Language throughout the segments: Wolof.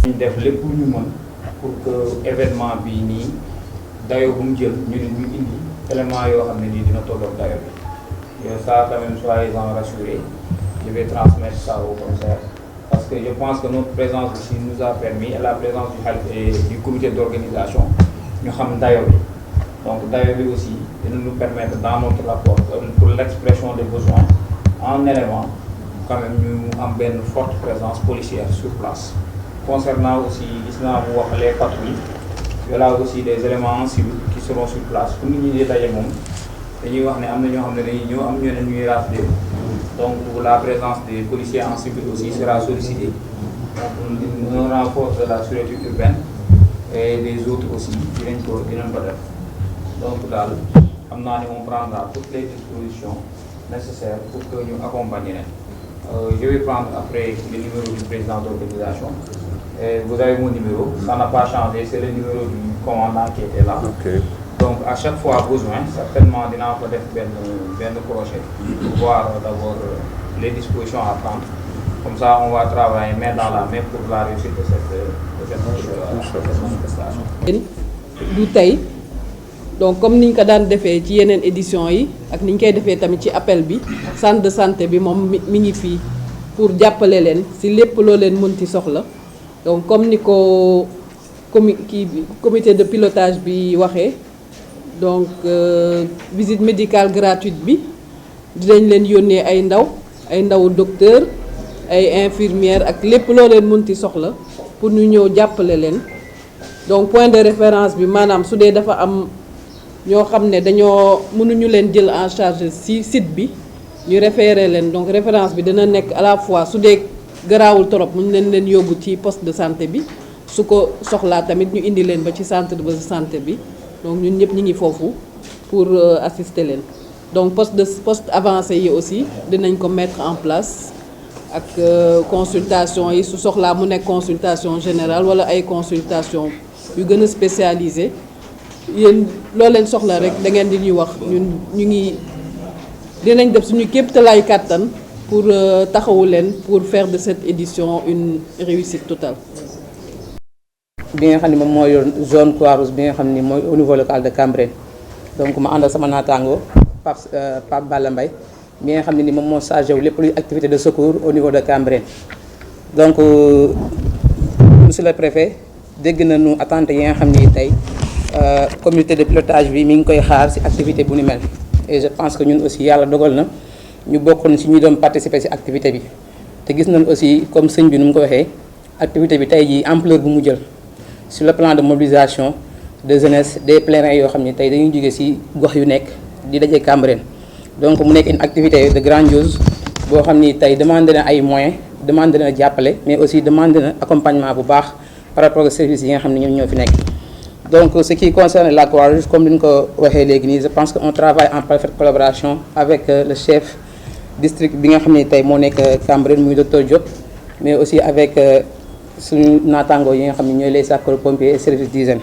ñu def lépp ñu mën pour que événement bii nii dayo bu mu jël ñu indi élément yoo xam ne nii dina tolloog dayo bi ça quand même soyez-en rassurés. Je vais transmettre ça au commissaire parce que je pense que notre présence ici nous a permis et la présence du Khalif et du comité d'organisation ñu xam dayo bi donc dayo bi aussi dina nous permettre dans notre rapport pour l'expression des besoins en élément quand même ñu am benn forte présence policière sur place. Concernant aussi gis naa bu wax les patrouilles il y aura aussi des éléments en civil qui seront sur place pour nit ñi di daje moom dañuy wax ne am na ñoo xam ne dañuy ñëw am ñoo ne ñuy rafetlu donc la présence des policiers en civil aussi sera sollicitée donc un renfort de la sûreté urbaine et des autres aussi dinañ ko def donc daal xam naa ne on prendra toutes les dispositions nécessaires pour que ñu accompagner leen. Je vais prendre après le numéro du président d'organisation. Et vous avez mon numéro, ça n'a pas changé, c'est le numéro du commandant qui était là. Okay. Donc à chaque fois besoin, certainement dinaa ko def benn crochet pour voir d'abord les dispositions à prendre. Comme ça on va travailler main dans la main pour la réussite de cette manifestation. Du tey donc comme niñ ko daan defee ci yeneen édition yi ak niñ koy defee tamit ci appel bi centre de santé bi moom mi ngi fii pour jàppale leen si lépp loo leen mënti soxla donc comme ni ko comité de pilotage bi waxee donc visite médicale gratuite bi dinañ leen yónnee ay ndaw docteur ay infirmière ak lépp loo leen mënti soxla pour ñu ñëw jàppale leen donc point de référence bi maanaam su dee dafa am ñoo xam ne mënuñu leen jël en charge ci site bi ñu référé leen donc référence bi dina nekk à la fois su dee garaawul trop mën leen yóbbu ci poste de santé bi su ko soxlaa tamit ñu indi leen ba ci centre de santé bi donc ñun ñëpp ñi ngi foofu pour assister leen donc poste avancé yi aussi dinañ ko mettre en place ak consultation yi su soxlaa mu nekk consultation générale wala ay consultation yu gën a spécialisé yéen loo leen soxla rek da ngeen di ñuy wax ñun ñu ngi dinañ def suñu képp talaay kàttan pour taxawu leen pour faire de cette édition une réussite totale. bi nga xam ne moom mooy zone Croix-Rouge bi nga xam ni mooy au niveau local de Cambérène donc ma àndal sama naataango Pape Balla Mbaye bi nga xam ne ni moom moo chargé wu lépp luy activité de secours au niveau de Cambérène donc monsieur le préfet dégg nañu attente yi nga xam ni tey comité de pilotage bi mi ngi koy xaar ci activité bu ni mel et je pense que ñun aussi yàlla dogal na ñu bokkoon ci ñu doon participer ci activité bi te gis nañ aussi comme sëñ bi nu mu ko waxee activité bi tey jii ampleur bu mu jël sur le plan de mobilisation de jeunesse des pèlerins yoo xam ne tey dañuy jóge ci gox yu nekk di daje Cambérène donc mu nekk une activité de grandiose boo xam ni tey demandé na ay moyens demandé na jàppale mais aussi demandé na accompagnement bu baax par rapport aux services yi nga xam ne ñoom ñoo fi nekk. donc ce qui concerne la Croix-Rouge comme ni ñu ko waxee léegi nii je pense que on travaille en parfaite collaboration avec le chef district bi nga xam ne tey moo nekk Cambérène muy docteur Diop mais aussi avec suñu naataangoo yi nga xam ne ñooy les sapeurs-pompiers et services d'hygiène.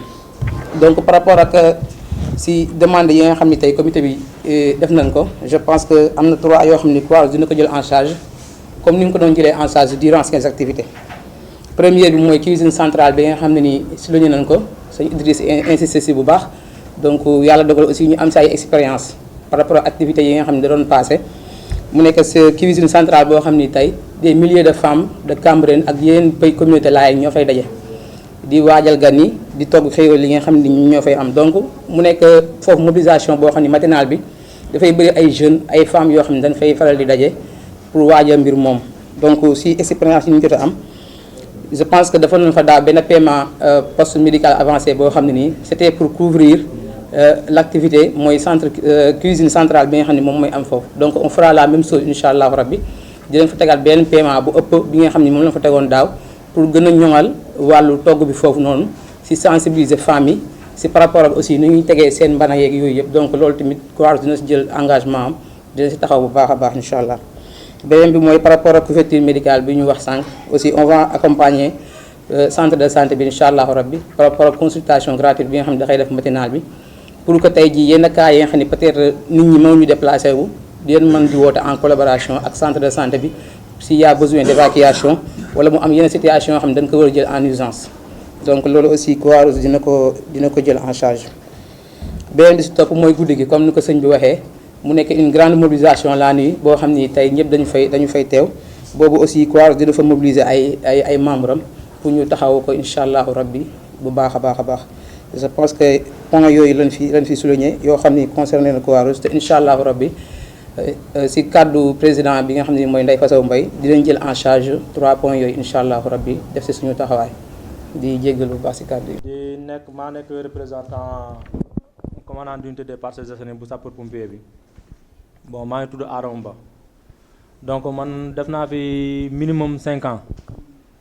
donc par rapport ak si demande yi nga xam ne tey comité bi def nañ ko je pense que am na 3 yoo xam ne Croix-Rouge dina ko jël en charge comme ni nga ko doon jëlee en charge durant ces activités. première bi mooy cuisine centrale bi nga xam ne nii si lu ñu nañ ko sëñ Idriss insisté si bu baax donc yàlla dogal aussi ñu am si ay expérience par rapport ak activités yi nga xam ne da doon passé mu nekk sa cuisine centrale boo xam ni tey des milliers de femmes de Cambérène ak yeneen pays communauté laay ñoo fay daje di waajal gan yi di togg xéewal li nga xam ne ñoo fay am donc mu nekk foofu mobilisation boo xam ne matinale bi dafay bëri ay jeunes ay femmes yoo xam ne dañ fay faral di daje pour waajal mbir moom donc si expérience yi ñu jot a am je pense que dafa nañ fa daaw benn paiement poste médical avancé boo xam ne nii c'était pour couvrir l'activité mooy centre cuisine centrale bi nga xam ne moom mooy am foofu donc on fera la même chose incha allahu rabbi dinañ fa tegal benn paiement bu ëpp bi nga xam ne moom la fa tegoon daaw pour gën a ñoŋal wàllu togg bi foofu noonu si sensibiliser femmes yi si par rapport ak aussi nu ñuy tegee seen mbana yeeg yooyu yëpp donc loolu tamit Croix-Rouge dina si jël engagement am dina si taxaw bu baax a baax incha allah. beneen bi mooy par rapport ak couverture médicale bi ñu wax sànq aussi on va accompagner centre de santé bi incha allahu rabbi par rapport ak consultation gratuite bi nga xam ne dafay def matinale bi pour que tey jii yenn cas yi nga xam ne peut-être nit ñi mënuñu déplacé wu di leen mën di woote en collaboration ak centre de santé bi s'il y a besoin d'évacuation wala mu am yenn situation yoo xam ne dañ ko war a jël en urgence donc loolu aussi Croix-Rouge dina ko jël en charge. beneen bi si topp mooy guddi gi comme ni ko sëñ bi waxee mu nekk une grande mobilisation la nuit boo xam ni tey ñëpp dañu fay teew boobu aussi Croix-Rouge dina fa mobiliser ay membres am pour ñu taxaw ko incha allahu rabbi bu baax a baax. je pense que point yooyu lañ fi souligner yoo xam ni concerné na Croix-Rouge te incha allahu rabbi si cadre président bi nga xam ne mooy Ndeye Fatou Mbaye dinañ jël en charge 3 points yooyu incha allahu rabbi def si suñu taxawaay di jéggal bu baax si cadre yi. maa nekk représentant commandant d'unité des Parcelles Assainies bu sapeur pompier bi bon maa ngi tudd Adama Ba donc man def naa fi minimum 5 ans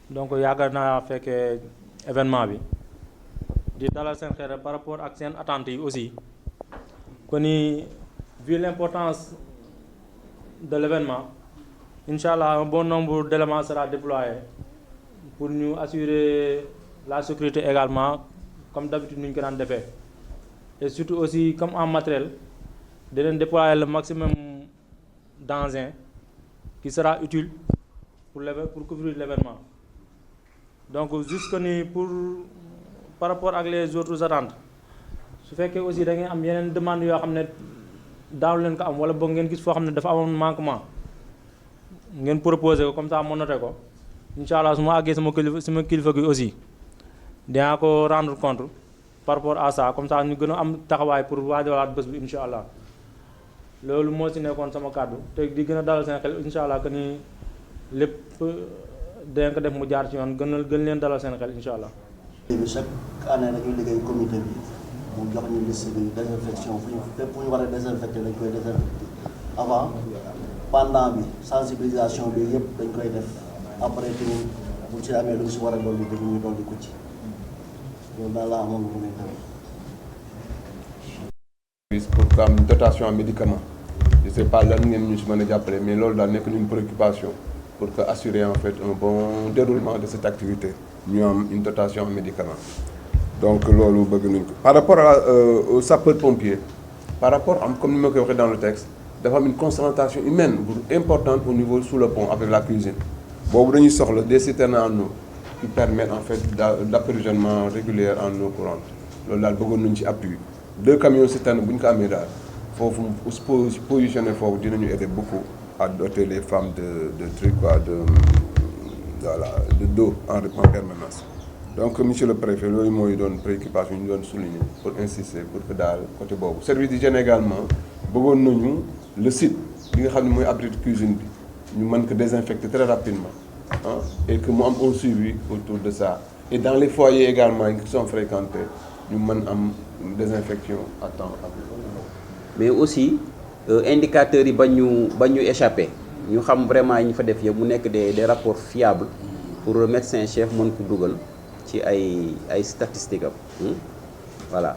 donc yaakaar naa fekkee événement bi di dalal seen xel par rapport ak seen attentes yi aussi kon ni vu l'importance de l'événement incha allah un bon nombre d'éléments sera déployé pour ñu assurer la sécurité également comme d'habitude nu ñu ko daan defee et surtout aussi comme en matériel dinañ déployer le maximum d'engins qui sera utile pour couvrir l'événement donc jusque ni par rapport ak les autres attentes su fekkee aussi da ngeen am yeneen demande yoo xam ne daaw leen ko am wala boog ngeen gis foo xam ne dafa amoon manquement ngeen proposé ko comme ça ma noté ko incha allah su ma àggee sama kilifa gi aussi dinaa ko rendre compte par rapport à ça comme ça ñu gën a am taxawaay pour waajalaat bés bi incha allah loolu moo si nekkoon sama kàddu te di gën a dalal seen xel incha allah que ni lépp dinañ ko def mu jaar ci yoon gën leen dalal seen xel incha allah. chaque année dañuy liggéey comité bi mu jox ñu liste bi désinfection fu ñu war a désinfecté dañ koy désinfecté avant pendant bi sensibilisation bi yëpp dañ koy def après tamit bu ci amee lu ñu si war a dolli dañuy dolli ko ci loolu daal laa amoon lu muy pour que am dotation en médicaments je sais pas lan ngeen ñu si mën a jàppale mais loolu daal nekk une préoccupation pour que assurer en fait un bon déroulement de cette activité ñu am une dotation en médicaments donc loolu bëgg nañ ko par rapport aux sapeurs-pompiers par rapport am comme ni ma koy waxee dans le texte dafa am une concentration humaine bu importante au niveau sous le pont avec la cuisine boobu dañuy soxla des citernes en eau qui permettent en fait d'approvisionnement régulier en eau courante loolu daal bëggoon nañu ci appui 2 camions citernes bu ñu ko amee daal foofu positionné foofu dinañu aider beaucoup à doter les femmes de trucs quoi de d'eau en permanence donc monsieur le préfet loolu mooy doon préoccupation ñu doon souligner pour insister pour que daal côté boobu service d'hygiène également bëggoon nañu le site bi nga xam ne mooy abri de cuisine bi ñu mën ko désinfecter très rapidement et que mu am un suivi autour de ça et dans les foyers également qui sont fréquentés ñu mën am désinfection à temps. mais aussi indicateurs yi bañ ñu échappé ñu xam vraiment yi ñu fa def yëpp mu nekk des rapports fiables pour le médecin chef mën ko dugal ci ay statistiques am voilà.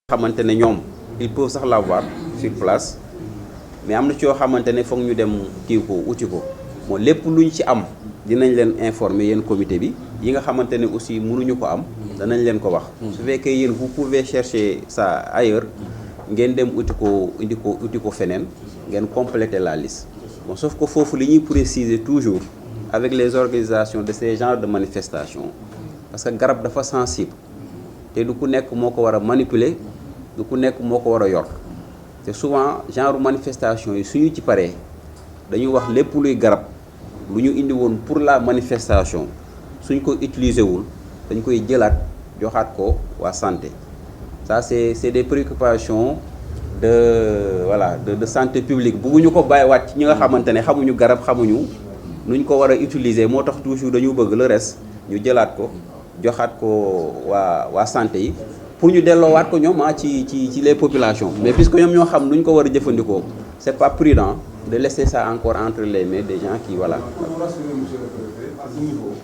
xamante ne ñoom ils peuvent sax l'avoir sur place mais am na ci yoo xamante ne foog ñu dem kii ko uti ko moo lépp luñ ci am dinañ leen informer yéen comité bi yi nga xamante ne aussi mënuñu ko am danañ leen ko wax. su fekkee yéen vous pouvez chercher ça ailleurs ngeen dem uti ko feneen ngeen compléter la liste bon sauf que foofu li ñuy préciser toujours avec les organisations de ces genres de manifestations parce que garab dafa sensible te du ku nekk moo ko war a manipuler du ku nekk moo ko war a yor te souvent genre manifestation yi suñu ci paree dañuy wax lépp luy garab lu ñu indi woon pour la manifestation suñ ko utiliser wul dañ koy jëlaat joxaat ko waa santé ça c'est des préoccupations de santé publique bëgguñu ko bàyyiwaat ci ñi nga xamante ne xamuñu garab xamuñu nuñ ko war a utiliser moo tax toujours dañu bëgg le reste ñu jëlaat ko joxaat ko waa santé yi pour ñu delloowaat ko ñoom ci les populations mais puisque ñoom ñoo xam nuñ ko war a jëfandikoo c'est pas prudent de laisser ça encore entre les mains des gens qui voilà. Pour rassurer monsieur le préfet, à ce niveau,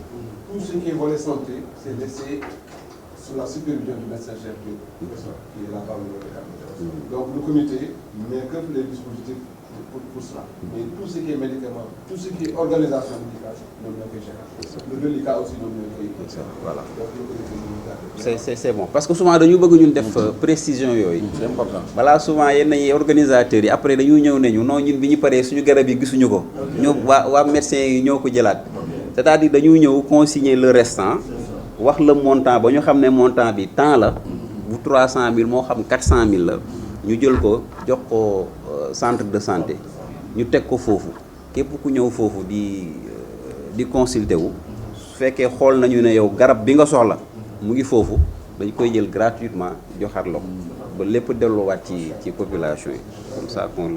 tout ce qui est volet santé, c'est laissé sous la supervision du médecin-chef qui est là-bas au niveau de la. Donc le comité met que les dispositifs pour cela. Mais tout ce qui est médicament, tout ce qui est organisation médicale, nous l'avons fait. Le reliquat aussi, nous l'avons fait. Voilà. Donc, c'est bon parce que souvent dañu bëgg ñun def précision yooyu. c'est important. Balaa souvent yenn organisateurs yi après dañu ñëw ne ñu non ñun bi ñu paree suñu garab yi gisuñu ko. ñoo waa médecin yi ñoo ko jëlaat. c'est-à-dire dañu ñëw consigner le restant wax le montant ba ñu xam ne montant bi temps la bu 300 000 moo xam 400 000 la ñu jël ko jox ko centre de santé ñu teg ko foofu képp ku ñëw foofu di consulter wu su fekkee xool nañu ne yow garab bi nga soxla mu ngi foofu dañ koy jël gratuitement joxaat la ko ba lépp delluwaat ci population yi comme ça qu'on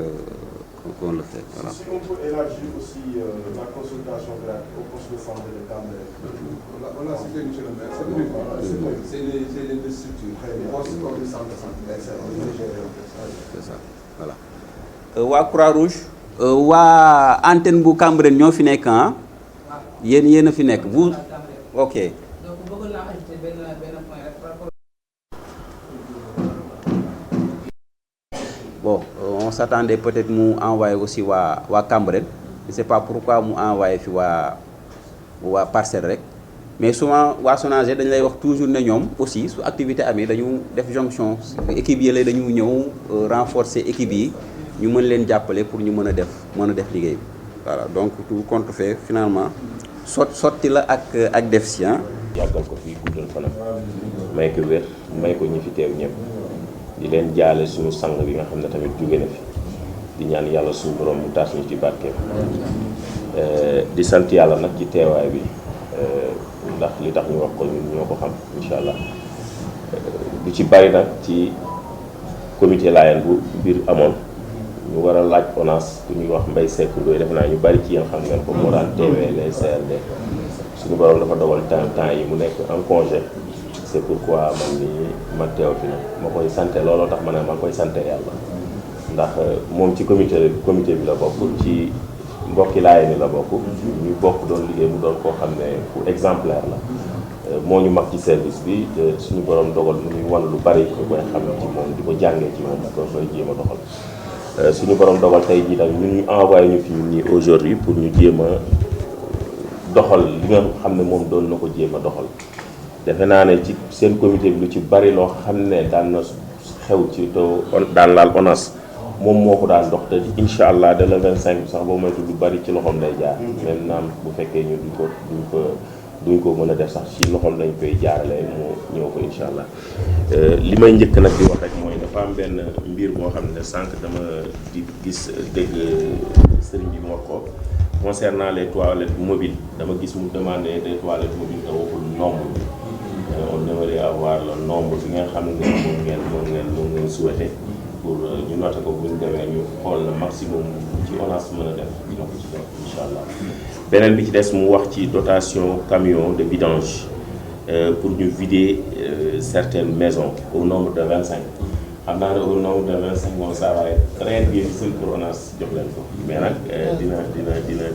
le fait voilà. Si on peut élargir aussi la consultation gratuite au poste de santé de Cambérène. On a cité monsieur le maire, c'est les deux structures. Poste de santé, c'est ça voilà. waa Croix-Rouge waa antenne bu Cambérène ñoo fi nekk ah yéen a fi nekk bu ok. donc bëggoon naa ajouter benn point rek par rapport. Bon, on s'attendait peut-être mu envoyer aussi waa Cambérène je sais pas pourquoi mu envoyer fi waa Parcelles rek mais souvent waa Sonaget dañ lay wax toujours ne ñoom aussi su activité amee dañu def jonction équipe yi lay dañu ñëw renforcer équipe yi ñu mën leen jàppale pour ñu mën a def liggéey bi voilà donc tout compte fait finalement sotti la ak def si yàggal ko fii guddal fanam may ko wér may ko ñi fi teew ñëpp di leen jaale suñu sang bi nga xam ne tamit jóge na fi di ñaan yàlla suñu borom mu taas ñu ci barkeem di sant yàlla nag ci teewaay bi ndax li tax ñu wax ko ñun ñoo ko xam incha allah lu ci bari nag ci comité Layène bu biir amoon ñu war a laaj ONAS ku ñuy wax Mbaye Seck Ndoye defe naa ñu bari ci yéen xam ngeen ko moo daan teewee les CRD suñu borom dafa dogal temps yi mu nekk en congé c'est pourquoi man ni ma teew fi nag ma koy sante looloo tax ma ne ma koy sante yàlla ndax moom ci comité bi la bokk ci mbokki Layène ni la bokk ñu bokk doon liggéey mu doon koo xam ne ku exemplaire la moo ñu mag ci service bi suñu borom dogal mu ñuy wan lu bari ñu koy xam ci moom di ko jàngee ci moom ko koy jéem a doxal suñu borom dogal tey jii nag ñun ñu envoyé ñu fi ñun ñi aujourd'hui pour ñu jéem a doxal li nga xam ne moom doon na ko jéem a doxal defe naa ne ci seen comité bi lu ci bari loo xam ne daan na xew ci daan laal ONAS moom moo ko daan dox te incha allah de le 25 bi sax boo moytu lu bari ci loxoom lay jaar même naam bu fekkee ñu duñ ko mën a def sax ci loxoom lañ koy jaarale mu ñëw ko incha allah li may njëkk nag di wax rek mooy dafa am benn mbir moo xam ne sànq dama di dégg sëriñ bi mu wax ko concernant les toilettes mobiles dama gis mu demander des toilettes mobiles te waxul nombre bi on devrait avoir le nombre bi nga xam ne moom ngeen souhaité pour ñu noter ko bu ñu demee ñu xool le maximum ci ONAS mën a def dina ko ci def incha allah. beneen bi ci des mu wax ci dotation camion de vidange pour ñu vider certaines maisons au nombre de 25. xam naa ne au nombre de 25 moom ça va être très bien seul pour ONAS jox leen ko mais nag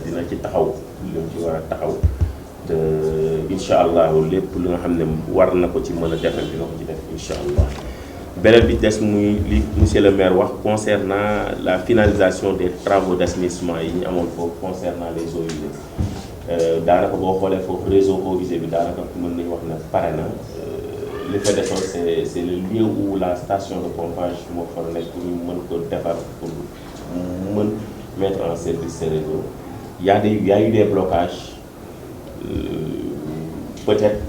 dina ci taxaw lu mu ci war a taxaw te incha allah lépp lu nga xam ne war na ko ci mën a defal dina ko ci def incha allah. beneen bi des muy li monsieur le maire wax concernant la finalisation des travaux d'assainissement yi ñu amoon foofu concernant les eaux usées daanaka boo xoolee foofu réseau eaux usées bi daanaka mën nañu wax ne pare na li fa desoon c'est le lieu où la station de pompage moo fa nekk pour ñu mën ko defar pour mën mettre en service ces réseaux il y a eu des blocages peut-être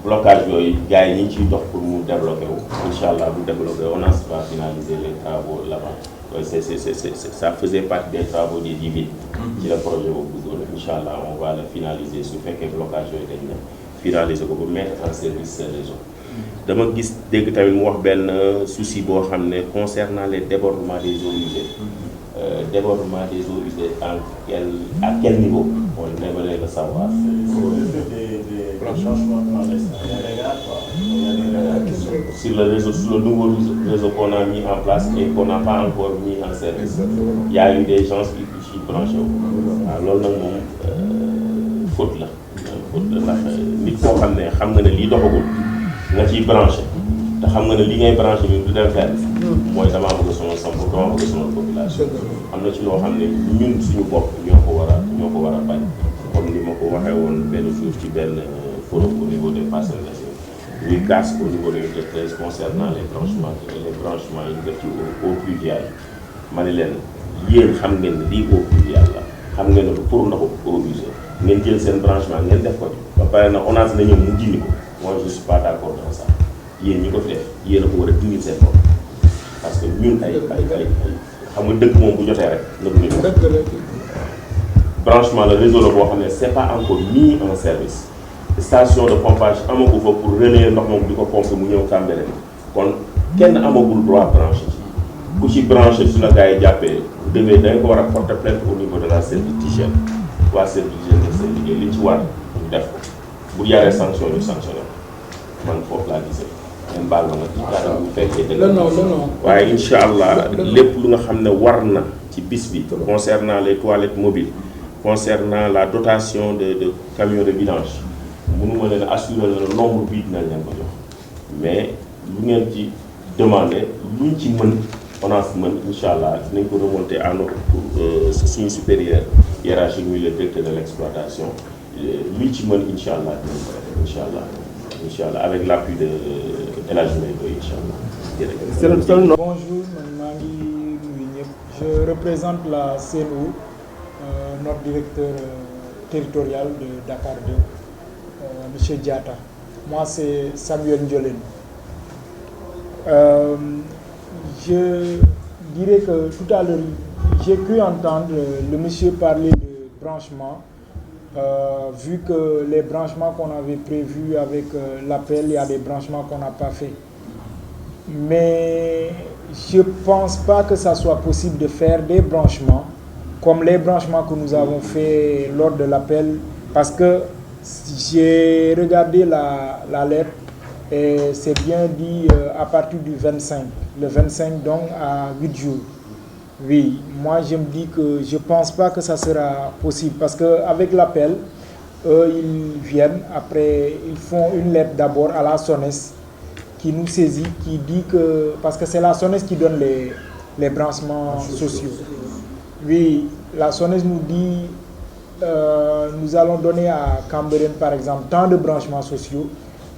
blocage yooyu gars yi ñu ngi ciy dox pour mu débloquer wu incha allah bu débloquer ONAS va finaliser les travaux là-bas ça faisait partie des travaux des Djibi ci la projet boobu duggoon incha allah on va le finaliser su fekkee blocage yooyu dañ na finaliser ko ba mettre en service ces réseaux dama gis dégg tamit mu wax benn souci boo xam ne concernant les débordements des eaux usées débordement des eaux usées à quel niveau on aimerait le savoir. Sur le nouveau réseau qu'on a mis en place et qu'on n'a pas encore mis en service. Il y a eu des gens qui branché wu. waaw loolu nag moom faute la ndax nit koo xam ne xam nga ne lii doxagul nga ciy branché te xam nga ne li ngay branché bi du dem fenn mooy damaa bëgg sama samp convoquer sama population am na ci loo xam ne ñun suñu bopp ñoo ko war a bañ comme ni ma ko waxee woon benn jour ci benn forum au niveau des Parcelles Assainies ñuy casse au niveau de l'unité 13 concernant les branchements yi ñu def ci eau pluviale ma ne leen yéen xam ngeen ne lii eau pluviale la xam ngeen ne du pour ndoxu eau usée ngeen jël seen branchement ngeen def ko ci ba pare na ONAS na ñëw mu dindi ko moi je suis pas d'accord dans ça yéen ñi ko fi def yéen a ko war a dindi seen bopp parce que ñun ay xam nga dëkk moom bu jotee rek nga dund branchement le réseau la boo xam ne c'est pas encore mis en service station de pompage amagu fa pour relayer ndox moom di ko pomper mu ñëw Cambérène kon kenn amagul droit branché ci ku ci branché su la gars yi jàppee demee da nga ko war a porter plainte au niveau de la service d'hygiène waa service d'hygiène def seen liggéey li ci war ñu def ko bu yaree sanction ñu sanctionné man foofu laa gisee ngeen baal ma nag ci kàddu bu fekkee dëgg waaye incha allah lépp lu nga xam ne war na ci bis bi concernant les toilettes mobiles concernant la dotation de camions de vidange mënuma leen assurer le nombre bi dinañ leen ko jox mais lu ngeen ci demandé luñ ci mën ONAS mën incha allah dinañ ko remonter à notre suñu supérieur hiérarchique muy le directeur de l'exploitation luñ ci mën incha allah dinañ ko def incha allah avec l'appui de El Hadj Mbaye incha allah. Bonjour, maa ngi nuyu ñëpp. Je représente la CNO, notre directeur territorial de Dakar 2, Monsieur Diatta. Moi, c'est Samuel Ndiolène. Je dirais que tout à l'heure, j'ai cru entendre le monsieur parler de branchement. Vu que les branchements qu'on avait prévus avec l'appel, il y a des branchements qu'on n'a pas fait. Mais je ne pense pas que ça soit possible de faire des branchements comme les branchements que nous avons fait lors de l'appel, parce que j'ai regardé la lettre et c'est bien dit à partir du 25, le 25 donc à 8 jours. Oui, moi je me dis que je ne pense pas que ça sera possible, parce qu'avec l'appel, eux ils viennent, après ils font une lettre d'abord à la SONES qui nous saisit, qui dit que, parce que c'est la SONES qui donne les branchements sociaux. Oui, la SONES nous dit, nous allons donner à Cambérène par exemple tant de branchements sociaux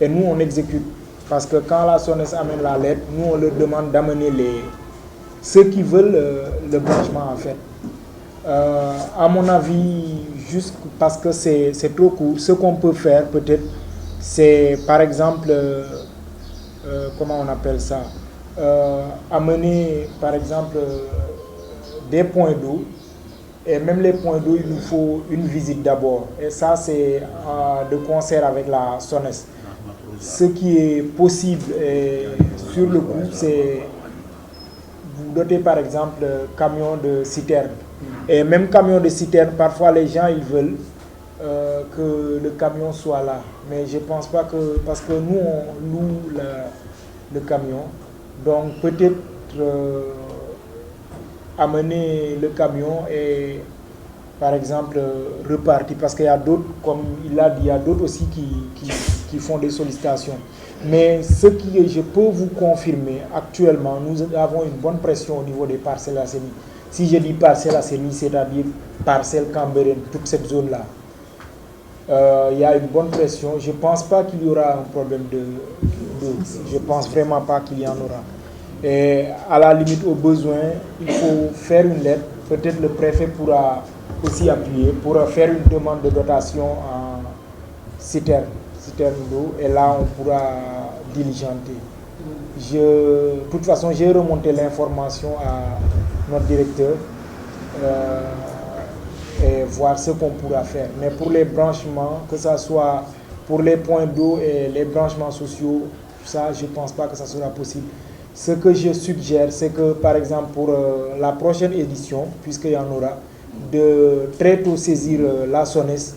et nous on exécute. Parce que quand la SONES amène la lettre, nous on leur demande d'amener ceux qui veulent le branchement en fait. À mon avis, juste parce que c'est trop court, ce qu'on peut faire peut-être, c'est par exemple, comment on appelle ça, amener par exemple des points d'eau, et même les points d'eau, il nous faut une visite d'abord. Et ça, c'est de concert avec la SONES. Ce qui est possible sur le coup, c'est vous doter par exemple camion de citerne. Et même camion de citerne, parfois les gens ils veulent que le camion soit là. Mais je ne pense pas que, parce que nous on loue le camion, donc peut-être amener le camion et par exemple repartir, parce qu'il y a d'autres, comme il a dit, il y a d'autres aussi qui font des sollicitations. Mais ce que je peux vous confirmer, actuellement, nous avons une bonne pression au niveau des Parcelles Assainies. Si je dis Parcelles Assainies, c'est-à-dire Parcelles Cambérène, toute cette zone-là. Il y a une bonne pression. Je ne pense pas qu'il y aura un problème d'eau. Je ne pense vraiment pas qu'il y en aura. Et à la limite, au besoin, il faut faire une lettre. Peut-être le préfet pourra aussi appuyer pour faire une demande de dotation en citerne d'eau. Et là, on pourra diligenter. De toute façon, j'ai remonté l'information à notre directeur et voir ce qu'on pourra faire. Mais pour les branchements, que ce soit pour les points d'eau et les branchements sociaux, ça, je ne pense pas que ça sera possible. Ce que je suggère, c'est que, par exemple, pour la prochaine édition, puisqu'il y en aura, de très tôt saisir la SONES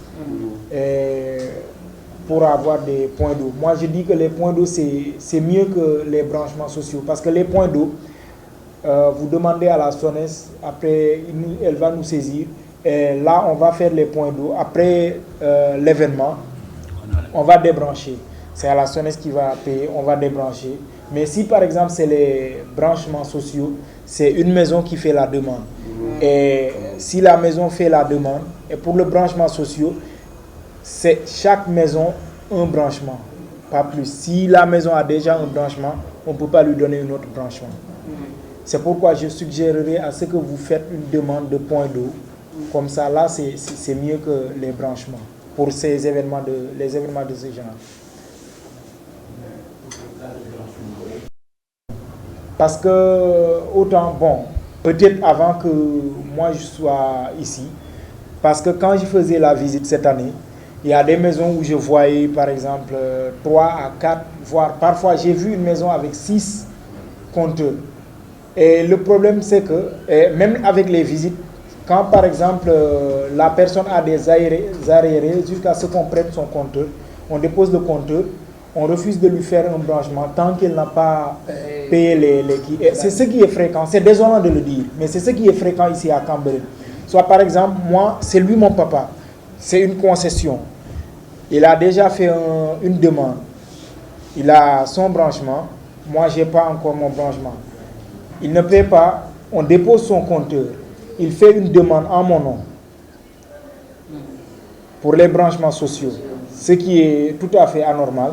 pour avoir des points d'eau. Moi, je dis que les points d'eau, c'est mieux que les branchements sociaux. Parce que les points d'eau, vous demandez à la SONES, après, elle va nous saisir. Et là, on va faire les points d'eau. Après l'événement, on va débrancher. C'est à la SONES qui va payer, on va débrancher. Mais si par exemple c'est les branchements sociaux, c'est une maison qui fait la demande. Et si la maison fait la demande, et pour le branchement social, c'est chaque maison un branchement, pas plus. Si la maison a déjà un branchement, on ne peut pas lui donner un autre branchement. C'est pourquoi je suggérerais à ce que vous faites une demande de point d'eau. Comme ça, là, c'est mieux que les branchements pour ces événements les événements de ce genre. Parce que, autant, bon, peut-être avant que moi je sois ici, parce que quand je faisais la visite cette année, il y a des maisons où je voyais par exemple 3 à 4, voire parfois j'ai vu une maison avec 6 compteurs. Et le problème c'est que, même avec les visites, quand par exemple la personne a des arriérés jusqu'à ce qu'on prenne son compteur, on dépose le compteur, on refuse de lui faire un branchement tant qu'elle n'a pas payé les qui. C'est ce qui est fréquent, c'est désolant de le dire, mais c'est ce qui est fréquent ici à Cambérène. Soit par exemple, moi, c'est lui mon papa, c'est une concession. Il a déjà fait une demande, il a son branchement, moi je n'ai pas encore mon branchement. Il ne paie pas, on dépose son compteur, il fait une demande en mon nom pour les branchements sociaux, ce qui est tout à fait anormal.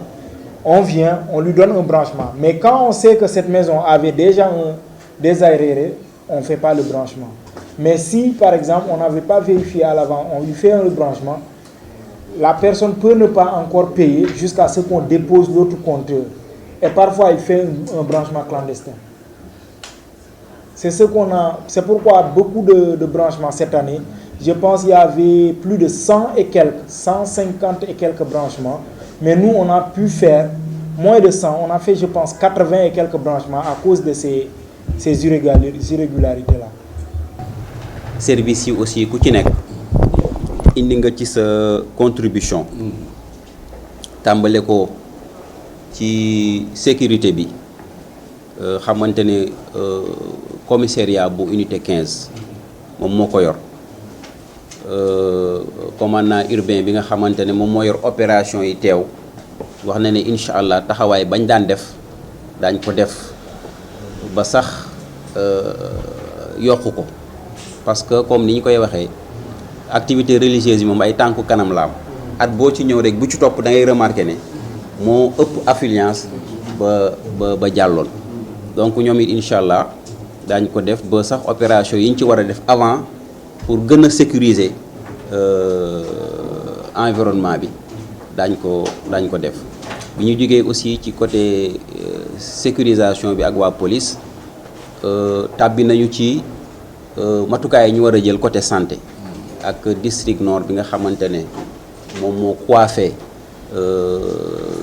On vient, on lui donne un branchement. Mais quand on sait que cette maison avait déjà des arriérés, on ne fait pas le branchement. Mais si, par exemple, on n'avait pas vérifié à l'avant, on lui fait un branchement, la personne peut ne pas encore payer jusqu'à ce qu'on dépose l'autre compteur. Et parfois, il fait un branchement clandestin. C'est ce qu'on a. C'est pourquoi beaucoup de branchements cette année, je pense qu'il y avait plus de 100 et quelques, 150 et quelques branchements. Mais nous, on a pu faire moins de 100. On a fait, je pense, 80 et quelques branchements à cause de ces irrégularités-là. Service yi aussi ku ci nekk indi nga ci sa contribution tàmbale ko ci sécurité bi xamante ne commissariat bu unité 15 moom moo ko yor commandant urbain bi nga xamante ne moom moo yor opération yi teew wax na ne incha allah taxawaay bañ daan def daañ ko def ba sax yokku ko parce que comme ni ñu koy waxee activité religieuse yi moom ay tànku kanam la am at boo ci ñëw rek bu ci topp da ngay remarquer ne moo ëpp affluence ba jàlloon donc ñoom it incha allah daañ ko def ba sax opération yi ñu ci war a def avant pour gën a sécuriser environnement bi daañ ko def bi ñu jógee aussi ci côté sécurisation bi ak waa police tàbbi nañu ci matukaay yi ñu war a jël côté santé ak district nord bi nga xamante ne moom moo coiffé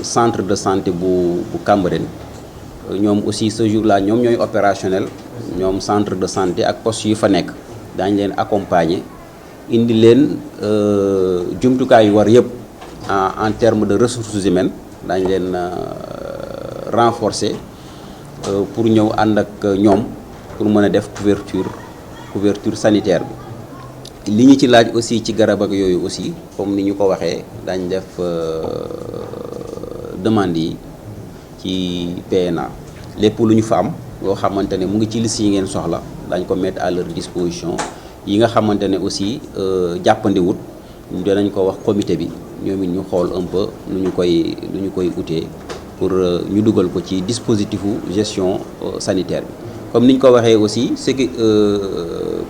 centre de santé bu Cambérène ñoom aussi ce jour là ñoom ñooy opérationnel ñoom centre de santé ak poste yi fa nekk daañ leen accompagner indi leen jumtukaay yu war yëpp en termes de ressources humaines daañ leen renforcer pour ñëw ànd ak ñoom pour mën a def couverture sanitaire bi li ñu ci laaj aussi ci garab ak yooyu aussi comme ni ñu ko waxee daañ def demande yi ci PNA lépp lu ñu fa am loo xamante ne mu ngi ci liste yi ngeen soxla dañ ko mettre à leur disposition yi nga xamante ne aussi jàppandiwut danañ ko wax comité bi ñoom it ñu xool un peu nu ñu koy utee pour ñu dugal ko ci dispositifu gestion sanitaire bi comme ni ñu ko waxee aussi c'est que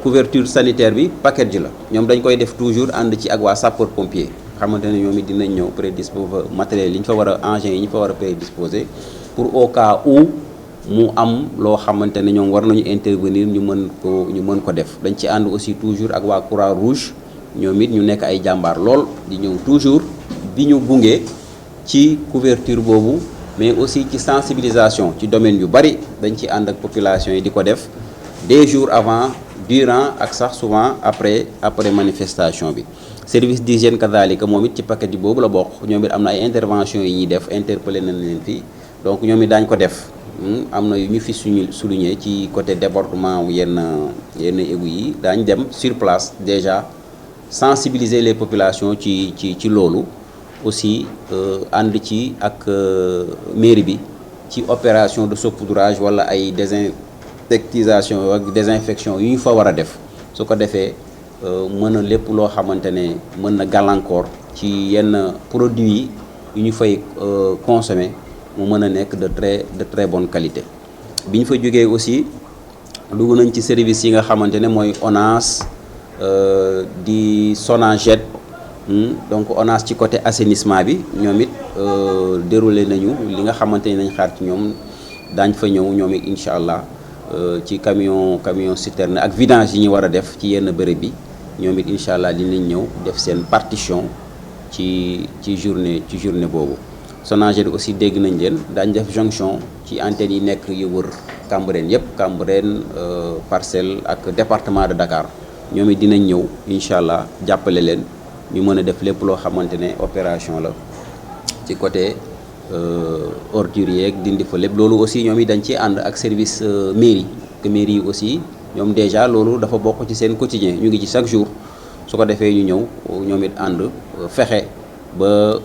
couverture sanitaire bi package la ñoom dañ koy def toujours ànd ci ak waa sapeur pompier xamante ne ñoom it dinañ ñëw prédisposer matériel yi ñu fa war a engins yi ñu fa war a prédisposer pour au cas où mu am loo xamante ne ñoom war nañu intervenir ñu mën ko def dañ ci ànd aussi toujours ak waa Croix-Rouge ñoom it ñu nekk ay jàmbaar lool di ñëw toujours di ñu gunge ci couverture boobu mais aussi ci sensibilisation ci domaine yu bari dañ ci ànd ak population yi di ko def des jours avant durant ak sax souvent après manifestation bi service d'hygiène kadhalika moom it ci paquet yi boobu la bokk ñoom it am na ay intervention yi ñuy def interpellé nañ leen fii donc ñoom it daañ ko def am na yu ñu fi souligné ci côté débordement yenn égouts yi daañ dem sur place déjà sensibiliser les populations ci loolu aussi ànd ci ak mairie bi ci opération de saupoudrage wala ay désinsectisation ak désinfection yu ñu fa war a def su ko defee mën a lépp loo xamante ne mën na gàllankoor ci yenn produits yi ñu fay consommer mu mën a nekk de très bonne qualité. bi ñu fa jógee aussi dugg nañ ci service yi nga xamante ne mooy ONAS di Sonaged donc ONAS ci côté assainissement bi ñoom it déroulé nañu li nga xamante ne nañ xaar ci ñoom daañ fa ñëw ñoom it incha allah ci camion citerne ak vidange yi ñu war a def ci yenn bërëb bi ñoom it incha allah dinañ ñëw def seen partition ci journée boobu. Sonaged aussi dégg nañ leen daañ def jonction ci antennes yi nekk yu wër Cambérène yëpp Cambérène Parcelles ak département de Dakar ñoom it dinañ ñëw incha allah jàppale leen ñu mën a def lépp loo xamante ne opération la ci côté ordures yeeg dindi fa lépp loolu aussi ñoom it dañ ciy ànd ak service mairie que mairie yi aussi ñoom déjà loolu dafa bokk ci seen quotidien ñu ngi ci chaque jour su ko defee ñu ñëw ñoom it ànd fexe ba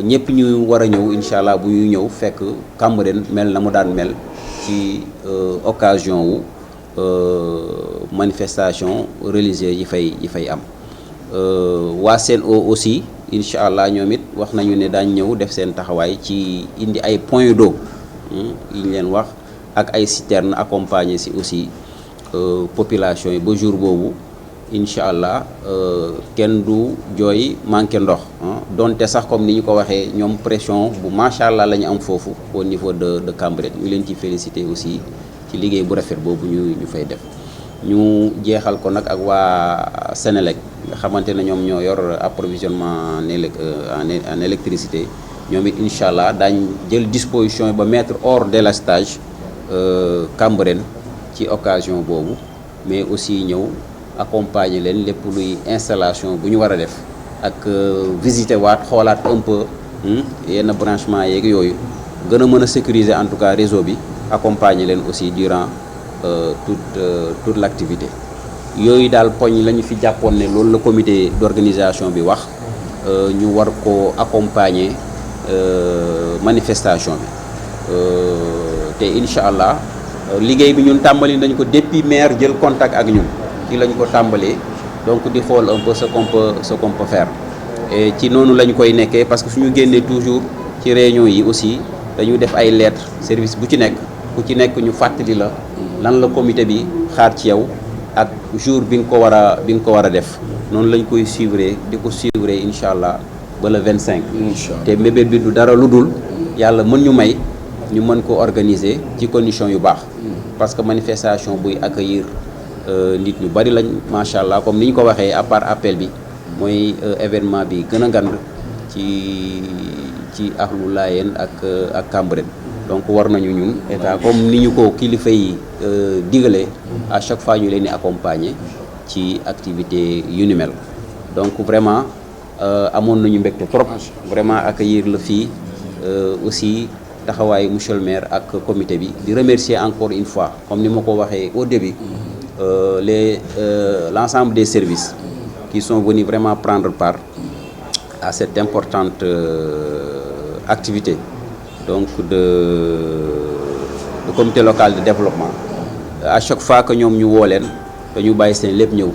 ñëpp ñu war a ñëw incha allah bu ñu ñëw fekk Cambérène mel na mu daan mel ci occasion wu manifestation religieuse yi fay am waa Sen'Eau aussi incha allah ñoom it wax nañu ne daañ ñëw def seen taxawaay ci indi ay points d'eau yi ñu leen wax ak ay citernes accompagner si aussi population yi ba jour boobu incha allah kenn du jooy manqué ndox donte sax comme ni ñu ko waxee ñoom pression bu macha allah la ñu am foofu au niveau de Cambérène ñu leen ci féliciter aussi ci liggéey bu rafet boobu ñu fay def. ñu jeexal ko nag ak waa Sénélec nga xamante ne ñoom ñoo yor approvisionnement en électricité ñoom it incha allah daañ jël disposition ba mettre hors délestage Cambérène ci occasion boobu mais aussi ñëw accompagner leen lépp luy installation bu ñu war a def ak visiter waat xoolaat un peu yenn branchement yeeg yooyu gën a mën a sécuriser en tout cas réseau bi accompagner leen aussi durant toute l'activité yooyu daal poñ la ñu fi jàppoon ne loolu la comité d'organisation bi wax ñu war ko accompagner manifestation bi te incha allah liggéey bi ñun tàmbali nañ ko depuis maire jël contact ak ñun ci lañ ko tàmbalee donc di xool un peu ce qu'on peut faire et ci noonu lañ koy nekkee parce que suñu génnee toujours ci réunion yi aussi dañu def ay lettres service bu ci nekk ku ci nekk ñu fàttali la lan la comité bi xaar ci yow ak jour bi nga ko war a def noonu lañ koy suivre di ko suivre incha allah ba le 25. te mébét bi du dara lu dul yàlla mën ñu may ñu mën ko organiser ci condition yu baax parce que manifestation buy accueillir nit ñu bari lañ macha allah comme ni ñu ko waxee à part appel bi mooy événement bi gën a ngand ci Ahlou Layène ak Cambérène donc war nañu ñun état comme ni ñu ko kilifa yi digalee à chaque fois ñu leen di accompagner ci activité yu ni mel donc vraiment amoon nañu mbégte trop vraiment accueillir la fii aussi taxawaayu monsieur le maire ak comité bi di remercier encore une fois comme ni ma ko waxee au début l'ensemble des services qui sont venus vraiment prendre part à cette importante activité donc de comité local de développement à chaque fois que ñoom ñu woo leen dañu bàyyi seen lépp ñëw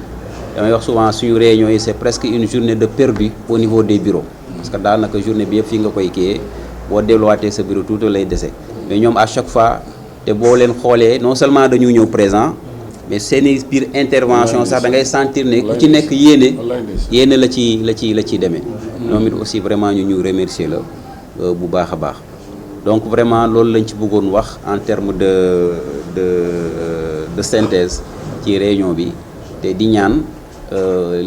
damay wax souvent suñu réunion yi c'est presque une journée de perdu au niveau des bureaux parce que daanaka journée bi yëpp fii nga koy kiyee boo delluwaatee sa bureau tuuti lay dese mais ñoom à chaque fois te boo leen xoolee non seulement dañu ñëw présent mais seeni biir intervention sax da ngay sentir ne ku ci nekk yéene la ci demee ñoom it aussi vraiment ñu remercier la bu baax a baax donc vraiment loolu lañ ci bëggoon wax en terme de synthèse ci réunion bi te di ñaan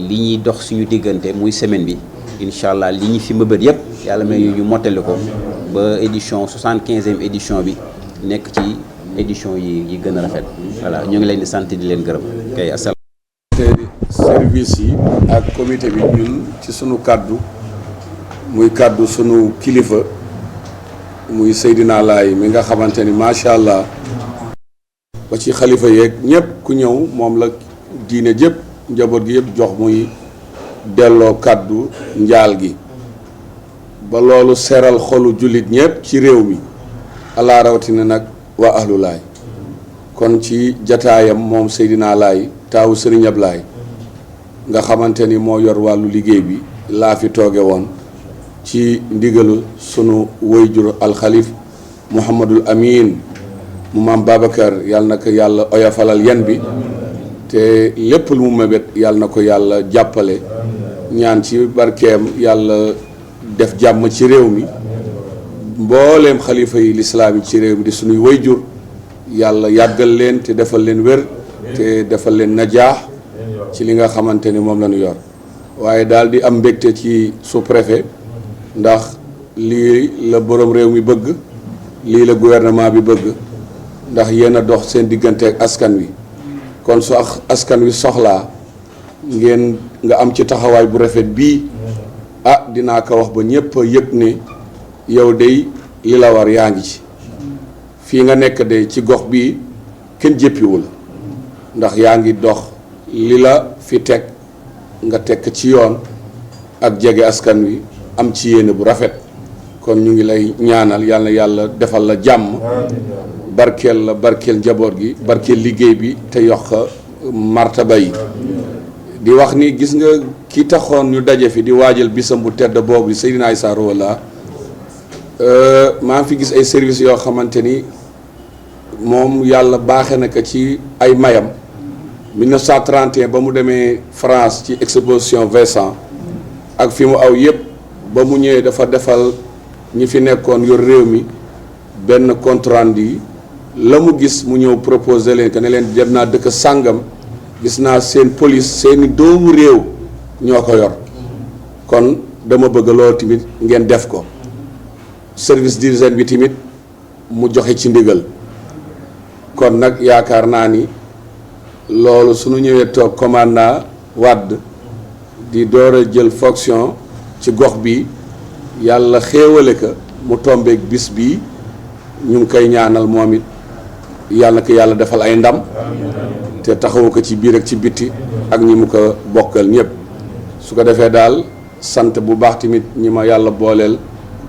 li ñuy dox suñu diggante muy semaine bi incha allah li ñu fi mbëbët yëpp yàlla may ñu mottali ko ba édition 75e édition bi nekk ci édition yi gën a rafet voilà ñu ngi leen di sant di leen gërëm kay asalaam. service yi ak comité bi ñun ci sunu kàddu muy kàddu sunu kilifa muy Seydina Laay mi nga xamante ni macha allah ba ci xalifa yeeg ñëpp ku ñëw moom la diine jëpp njaboot gi yëpp jox muy delloo kàddu njaal gi ba loolu seral xolu jullit ñëpp ci réew mi alaa rawatina nag waa ahlu laay kon ci jataayam moom Seydina Laay taawu Sëriñ Ablaay nga xamante ni moo yor wàllu liggéey bi laa fi tooge woon ci ndigalu sunu wayjur alxalif Mouhamadul Amin mu maam Babacar yàlla na ko yàlla oyofalal yan bi te lépp lu mu mébét yàlla na ko yàlla jàppale ñaan ci barkeem yàlla def jàmm ci réew mi mbooleem xalifa yi lislaam yi ci réew mi di sunuy wayjur yàlla yàggal leen te defal leen wér te defal leen najaax ci li nga xamante ni moom la ñu yor waaye daal di am mbégte ci sous-préfet ndax lii la borom réew mi bëgg lii la gouvernement bi bëgg ndax yéen a dox seen diggante ak askan wi kon su askan wi soxlaa ngeen nga am ci taxawaay bu rafet bii dinaa ko wax ba ñépp a yëg ne yow dey li la war yaa ngi ci fii nga nekk de ci gox bii kenn jéppiwu la ndax yaa ngi dox li la fi teg nga tekk ci yoon ak jege askan wi am ci yéene bu rafet kon ñu ngi lay ñaanal yàlla yàlla defal la jàmm barkeel njaboot gi barkeel liggéey bi te yokk martaba yi di wax ni gis nga ki taxoon ñu daje fi di waajal bisam bu tedd boobu Seydina Issa Rouhou Laye maa ngi fi gis ay services yoo xamante ni moom yàlla baaxe na ko ci ay mayam 1931 ba mu demee France ci exposition Vincent ak fi mu aw yëpp ba mu ñëwee dafa defal ñi fi nekkoon yor réew mi benn compte rendu la mu gis mu ñëw proposé leen que ne leen dem naa dëkk sàngam gis naa seen police seeni doomu réew ñoo ko yor kon dama bëgg loolu tamit ngeen def ko service d'hygiène bi tamit mu joxe ci ndigal kon nag yaakaar naa ni loolu suñu ñëwee toog commandant Wade di door a jël fonction ci gox bi yàlla xéewale ka mu tombeek bis bii ñu ngi koy ñaanal moom it yàlla na ko yàlla defal ay ndam te taxawu ko ci biir ak ci bitti ak ñi mu ko bokkal ñëpp su ko defee daal sant bu baax tamit ñi ma yàlla booleel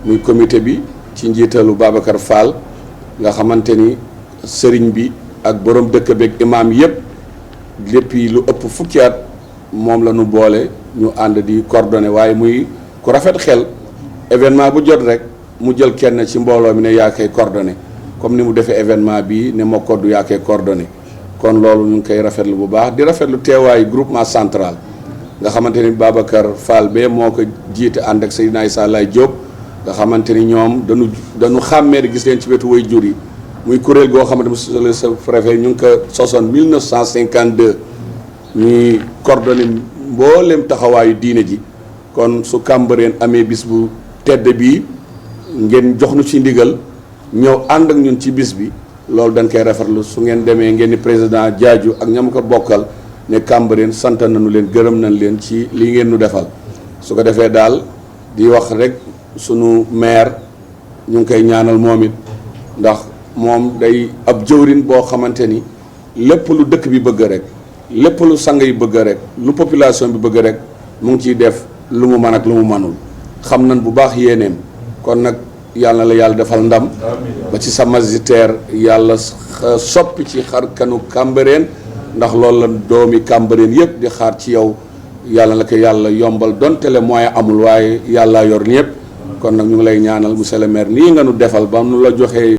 muy comité bi ci njiitalu Babacar Fall nga xamante ni sëriñ bi ak borom dëkk beeg imaam yëpp depuis lu ëpp fukki at moom la ñu boole ñu ànd di coordonné waaye muy ku rafet xel événement bu jot rek mu jël kenn ci mbooloo mi ne yaa koy coordonné comme ni mu defee événement bi ne ma koddu yaa koy coordonné kon loolu ñu ngi koy rafetlu bu baax di rafetlu teewaayu groupement central nga xamante ni Babacar Fall bee moo ko jiite ànd ak Seydina Issa Laye Diop nga xamante ni ñoom dañu xàmmee di gis leen ci wetu way jur yi muy kuréel goo xamante monsieur le sous-préfet ñu ngi ko sosoon 1952 ñuy coordonné mboolem taxawaayu diine ji kon su Cambérène amee bis bu tedd bii ngeen jox nu ci ndigal ñëw ànd ak ñun ci bis bi loolu dañ koy rafetlu su ngeen demee ngeen ni président Diadiou ak ñam ko bokkal ne Cambérène sant nañu leen gërëm nañ leen ci li ngeen nu defal su ko defee daal di wax rek sunu maire ñu ngi koy ñaanal moom it ndax moom day ab jëwrin boo xamante ni lépp lu dëkk bi bëgg rek lépp lu sang yi bëgg rek lu population bi bëgg rek mu ngi ciy def lu mu mën ak lu mu mënul xam nañ bu baax yéeneem kon nag yàlla na la yàlla defal ndam ba ci sa magistère yàlla soppi ci xar kanu Cambérène ndax loolu la doomi Cambérène yëpp di xaar ci yow yàlla na ko yàlla yombal donte le moyen amul waaye yàlla yor ñëpp kon nag ñu ngi lay ñaanal monsieur le maire nii nga nu defal ba nu la joxee